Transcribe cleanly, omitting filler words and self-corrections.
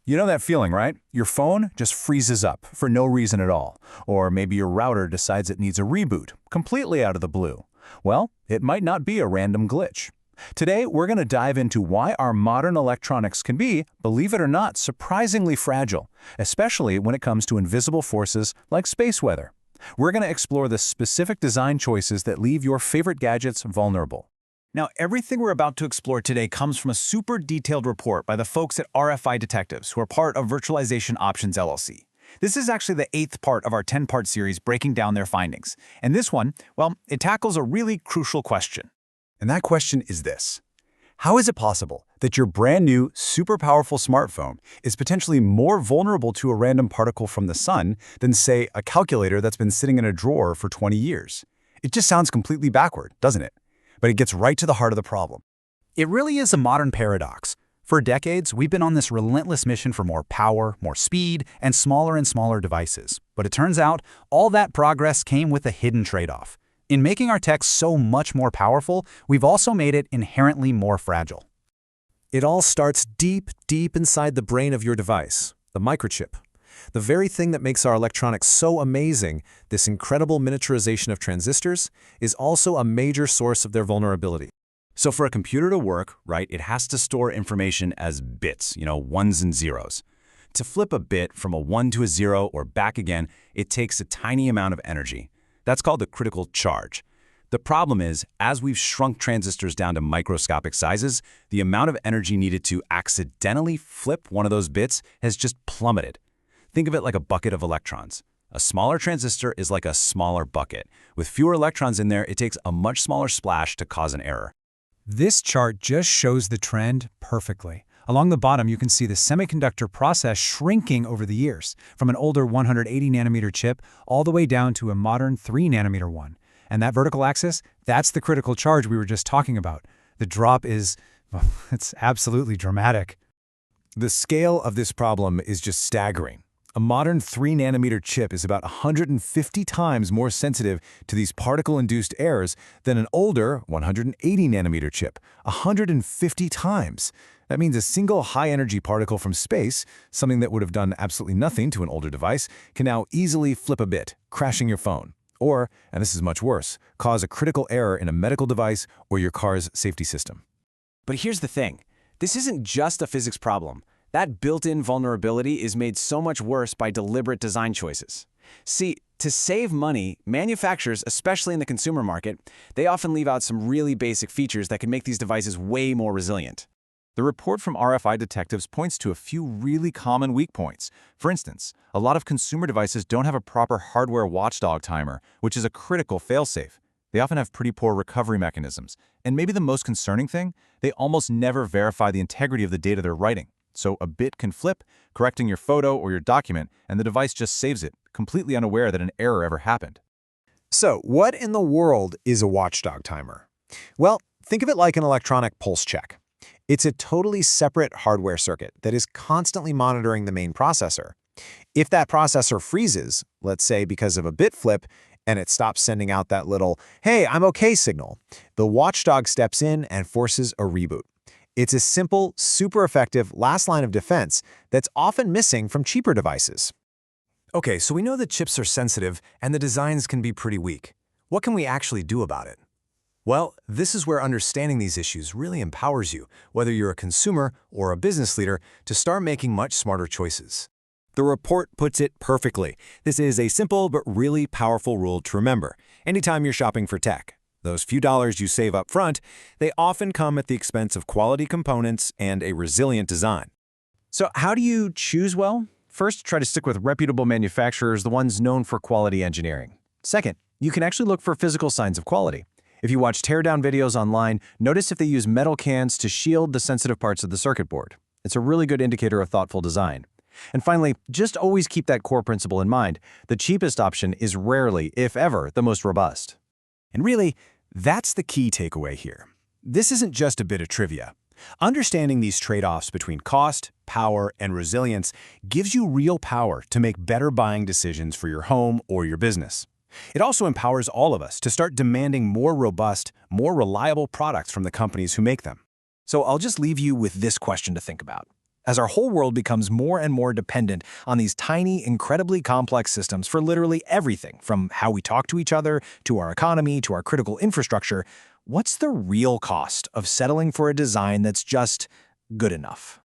You know that feeling, right? Your phone just freezes up for no reason at all. Or maybe your router decides it needs a reboot, completely out of the blue. Well, it might not be a random glitch. Today, we're going to dive into why our modern electronics can be, believe it or not, surprisingly fragile, especially when it comes to invisible forces like space weather. We're going to explore the specific design choices that leave your favorite gadgets vulnerable. Now, everything we're about to explore today comes from a super detailed report by the folks at RFI Detectives, who are part of Virtualization Options LLC. This is actually the 8th part of our 10-part series breaking down their findings. And this one, well, it tackles a really crucial question. And that question is this: how is it possible that your brand new, super powerful smartphone is potentially more vulnerable to a random particle from the sun than, say, a calculator that's been sitting in a drawer for 20 years? It just sounds completely backward, doesn't it? But it gets right to the heart of the problem. It really is a modern paradox. For decades, we've been on this relentless mission for more power, more speed, and smaller devices. But it turns out, all that progress came with a hidden trade-off. In making our tech so much more powerful, we've also made it inherently more fragile. It all starts deep inside the brain of your device, the microchip. The very thing that makes our electronics so amazing, this incredible miniaturization of transistors, is also a major source of their vulnerability. So for a computer to work, right, it has to store information as bits, ones and zeros. To flip a bit from a 1 to a 0 or back again, it takes a tiny amount of energy. That's called the critical charge. The problem is, as we've shrunk transistors down to microscopic sizes, the amount of energy needed to accidentally flip one of those bits has just plummeted. Think of it like a bucket of electrons. A smaller transistor is like a smaller bucket. With fewer electrons in there, it takes a much smaller splash to cause an error. This chart just shows the trend perfectly. Along the bottom, you can see the semiconductor process shrinking over the years, from an older 180 nanometer chip all the way down to a modern 3 nanometer one. And that vertical axis, that's the critical charge we were just talking about. The drop is, well, it's absolutely dramatic. The scale of this problem is just staggering. A modern 3 nanometer chip is about 150 times more sensitive to these particle-induced errors than an older 180 nanometer chip. 150 times. That means a single high-energy particle from space, something that would have done absolutely nothing to an older device, can now easily flip a bit, crashing your phone. Or, and this is much worse, cause a critical error in a medical device or your car's safety system. But here's the thing. This isn't just a physics problem. That built-in vulnerability is made so much worse by deliberate design choices. See, to save money, manufacturers, especially in the consumer market, they often leave out some really basic features that can make these devices way more resilient. The report from RFI Detectives points to a few really common weak points. For instance, a lot of consumer devices don't have a proper hardware watchdog timer, which is a critical failsafe. They often have pretty poor recovery mechanisms. And maybe the most concerning thing, they almost never verify the integrity of the data they're writing. So a bit can flip, correcting your photo or your document, and the device just saves it, completely unaware that an error ever happened. So, what in the world is a watchdog timer? Well, think of it like an electronic pulse check. It's a totally separate hardware circuit that is constantly monitoring the main processor. If that processor freezes, let's say because of a bit flip, and it stops sending out that little, "Hey, I'm okay" signal, the watchdog steps in and forces a reboot. It's a simple, super effective last line of defense that's often missing from cheaper devices. Okay, so we know that chips are sensitive and the designs can be pretty weak. What can we actually do about it? Well, this is where understanding these issues really empowers you, whether you're a consumer or a business leader, to start making much smarter choices. The report puts it perfectly. This is a simple but really powerful rule to remember anytime you're shopping for tech. Those few dollars you save up front, they often come at the expense of quality components and a resilient design. So how do you choose well? First, try to stick with reputable manufacturers, the ones known for quality engineering. Second, you can actually look for physical signs of quality. If you watch teardown videos online, notice if they use metal cans to shield the sensitive parts of the circuit board. It's a really good indicator of thoughtful design. And finally, just always keep that core principle in mind. The cheapest option is rarely, if ever, the most robust. And really, that's the key takeaway here. This isn't just a bit of trivia. Understanding these trade-offs between cost, power, and resilience gives you real power to make better buying decisions for your home or your business. It also empowers all of us to start demanding more robust, more reliable products from the companies who make them. So I'll just leave you with this question to think about. As our whole world becomes more and more dependent on these tiny, incredibly complex systems for literally everything, from how we talk to each other, to our economy, to our critical infrastructure, what's the real cost of settling for a design that's just good enough?